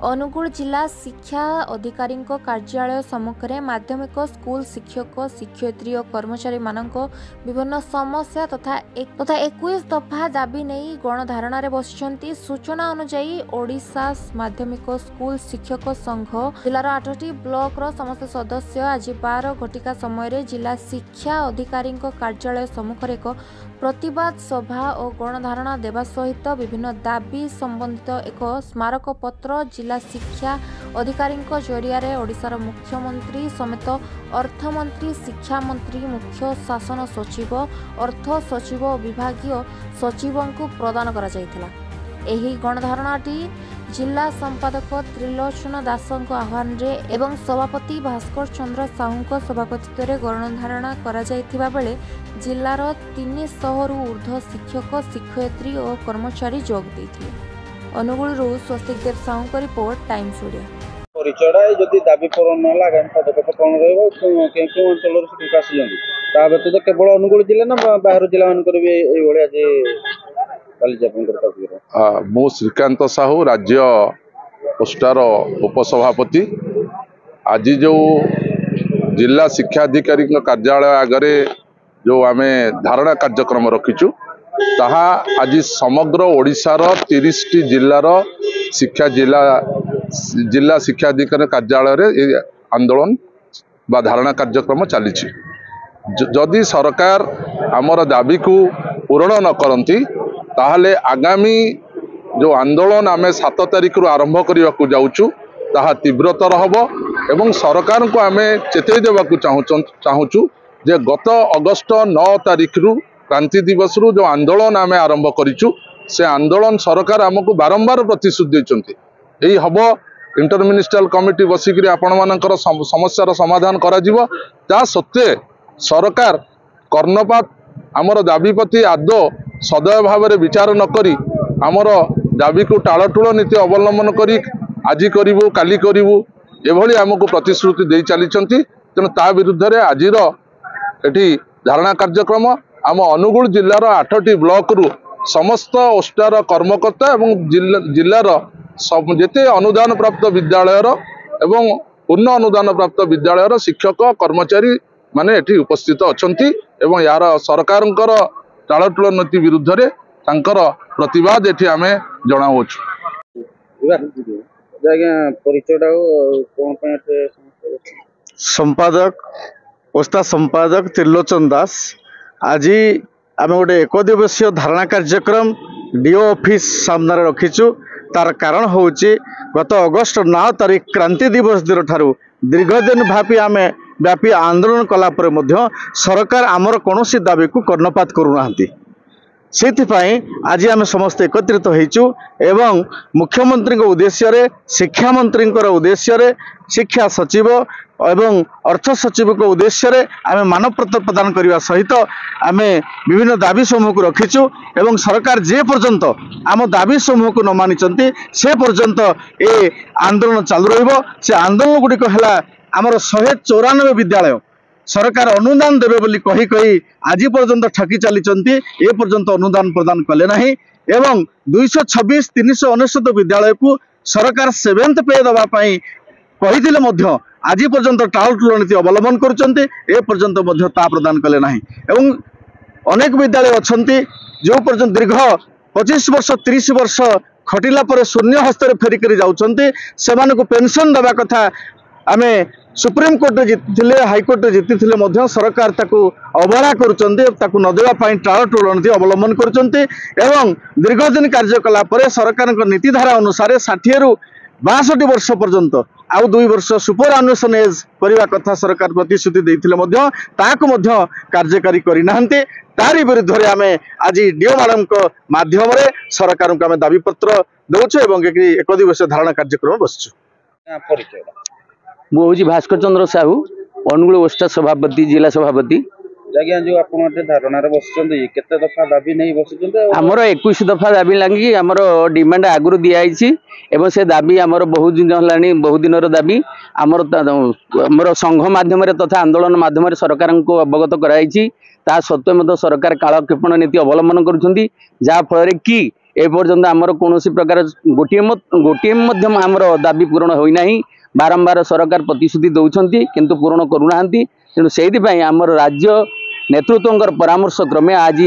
अनुगुल जिला शिक्षा अधिकारी कार्यालय सम्मुखें माध्यमिक स्कूल शिक्षक शिक्षयित्री और कर्मचारी मानक विभिन्न समस्या तथा 21 दफा दाबी नहीं गणधारणा बसिଛନ୍ତି। सूचना अनुसार ओडिशा माध्यमिक स्कूल शिक्षक संघ जिलार 8टी ब्लॉक समस्त सदस्य आज 12 घटिका समय जिला शिक्षा अधिकारी कार्यालय सम्मुखें एक प्रतिवाद सभा और गणधारणा देवा सहित विभिन्न दाबी संबंधित एक स्मारक पत्र जिला शिक्षा अधिकारी जरिया ओडिशार मुख्यमंत्री समेत अर्थमंत्री शिक्षा मंत्री मुख्य शासन सचिव अर्थ सचिव और विभागीय सचिव को प्रदान करा जायथिला। एही गणधारणाटी जिला संपादक त्रिलोचन दासों आह्वान एवं सभापति भास्कर चंद्र साहू सभापतित्व में गणधारणा करा जायथिबा बेले जिलार 300 रु ऊर्ध्व शिक्षक शिक्षयित्री और कर्मचारी जोग देथिले। अनुगुल स्वस्तिक देव साहू को रिपोर्ट टाइम्स ओडिया। परिचयटा जदि दाबी पूरण ना आगामी पदक्षेप कौन रहिबो केउ अंचल से आसी ता व्यतीत केवल अनुगुल जिला ना बाहर जिला मानकर भी ए भलिया जे मु श्रीकांत साहू राज्य पोस्टार उपसभापति आज जो जिला शिक्षा अधिकारी कार्यालय आगे जो आम धारणा कार्यक्रम रखीचु ताहा आज समग्र ओडिशार 30 टी जिलार शिक्षा जिला शिक्षा अधिकारी कार्यालय आंदोलन बा धारणा कार्यक्रम चली। जदि सरकार आमर दाबी को पूरण न करती ताहले आगामी जो आंदोलन आम 7 तारिख रु आरंभ करने को जाऊँ ताहा तीव्रतर हम एवं सरकार को आम चेतई देवाक चाहूँ जे गत अगस्ट 9 तारिख रु क्रांति दिवस रु जो आंदोलन आम आरंभ करिचु से आंदोलन सरकार आमको बारंबार प्रतिश्रुति देइचंती हम इंटर मिनिस्ट्रियल कमिटी बसिक आपण मानकर समस्यार समाधान करा जिवो ता सत्वे सरकार कर्णपात आमर दाबी प्रति आदौ सदैव भाव में विचार न करी आमर दाबी को टालटुल नीति अवलंबन करी आज करू काली करू एभली आमको प्रतिश्रुति दे चली तेणु ता विरुद्ध रे आजिर एठी धारणा कार्यक्रम आम अनुगुल जिलार 8टी ब्लॉक रु समस्त ओस्टार कर्मकर्ता एवं जिलार सब जेते अनुदान प्राप्त विद्यालय एवं पूर्ण अनुदान प्राप्त विद्यालय शिक्षक कर्मचारी माने एठी उपस्थित अछंती एवं यार सरकारंकर टालटुल नीति विरुद्ध रे तांकर प्रतिवाद एठी आमे जणावछु। संपादक ओस्ता संपादक त्रिलोचन दास आज आम गोटे 1 दिवसीय धारणा कार्यक्रम डीओ ऑफिस सामने रखीचु। तार कारण होची गत अगस्ट 9 तारिख क्रांति दिवस दिन ठारू दीर्घ दिन व्यापी आंदोलन कला पर मध्य सरकार आमर कौन दाबी को कर्णपात करूना से आज आम समस्त एकत्रित होइचु एवं मुख्यमंत्री उद्देश्य रे शिक्षा मंत्री उद्देश्य रे शिक्षा सचिव एवं अर्थ सचिव को उद्देश्य रे आम मानवपत्र प्रदान करने सहित आम विभिन्न दाबी समूह को रखीचु एवं सरकार जे पर्यंत आम दाबी समूह को न मानिचंती से पर्यंत ए आंदोलन चालू रहिबो। से आंदोलन गुड़िक है आमर 194 विद्यालय सरकार अनुदान देवे बोली कही कही आज पर्यंत ठकी चली ए पर्यंत अनुदान प्रदान कले नहीं एवं 226 399 विद्यालय को सरकार 7th पे दवाई कही आज पर्यंत टालटुल नीति अवलंबन करुँचे ए पर्यंत ता प्रदान कले नहीं एवं अनेक विद्यालय अच्छा जो पर्यंत दीर्घ 25 वर्ष 30 वर्ष खटिला पर शून्य हस्तर फेरिक जाऊँच से पेंशन दवा कथा आम सुप्रीम कोर्ट जीति हाईकोर्ट जीति सरकार ताकू अवहेला कर नदेवाई टालटुल नीति अवलंबन कर दीर्घ दिन कार्य कला सरकार नीतिधारा अनुसार 60 रु 62 वर्ष पर्यंत आउ 2 वर्ष सुपर अन्वेषण एज करने कथा सरकार प्रतिश्रुति देते कार्यकारी करना तारी विरुद्ध में आम आज डीओ मैडम माध्यम सरकार को आम दाबी पत्र दौचु और 1 दिवसीय धारणा कार्यक्रम बसचु। मुझे भास्कर चंद्र साहू अनुगुल ओस्टा सभापति जिला सभापति जो आप धारणा केते दफा दाबी नहीं बसुଛନ୍ତି आमर 21 दफा दाबी लगी आमर डिमांड आगु दिखाई एवं से दाबी आमर बहुत दिन है बहुत दिन दाबी आमर संघ माध्यम तथा आंदोलन माध्यम सरकार को अवगत कराई ता सत्वे सरकार कालक्षेपण नीति अवलंबन करुँच जहाँफल कि एपर्यंत आमर कौन प्रकार गोटे आमर दाबी पूरण होना बारंबार सरकार प्रतिश्रुति दौरान किंतु पूरण करूना तेणु से आमर राज्य नेतृत्व परामर्श क्रमे आज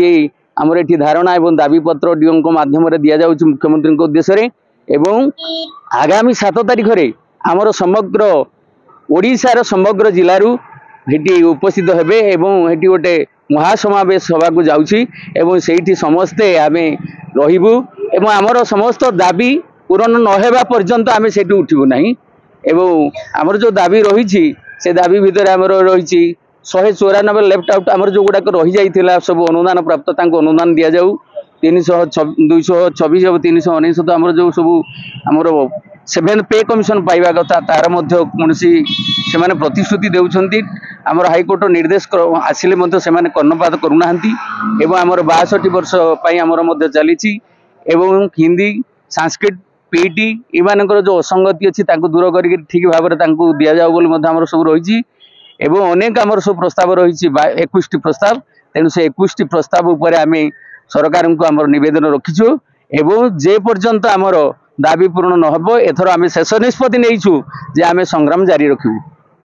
आमर ये धारणा एवं दाबी पत्र डीओ माध्यम दि जाऊँ मुख्यमंत्री उद्देश्य एवं आगामी 7 तारिख में आमर समग्र ओडिशार समग्र जिलूर हेटी उपस्थित हेबे एवं हेटी गोटे महासमावेश होगा जाऊँगी से समस्ते आम रहीबू एवं आमर समस्त दाबी पूरण नहेबा पर्यंत आम से उठबू ना एवं आमर जो दाबी रही से दाबी भितर आमर रही 194 लेफ्ट आउट आमर जो गुड़ाक रही जाइथिला सब अनुदान प्राप्त अनुदान दि जाऊ 226 और 319 आमर जो सब आमर 7 पे कमिशन पाइबा कथा तार कौन से प्रतिश्रुति देउछंती आमर हाईकोर्ट निर्देश आसिले से कर्णपात करूना एवं आमर 62 वर्ष आमर चली एवं हिंदी संस्कृत पीटी इमानकर जो असंगति अच्छी दूर कर ठीक भाव में दि जाऊ बोली सब रही एवं अनेक आमर सब प्रस्ताव रही 21 प्रस्ताव तेणु से 21 प्रस्ताव उपर आम सरकार को आमर निवेदन रखीचु एवं जे पर्यंत आमर दाबी पूरण न हो एथर आम शेष निष्पत्ति नहीं जे आम संग्राम जारी रखिबू।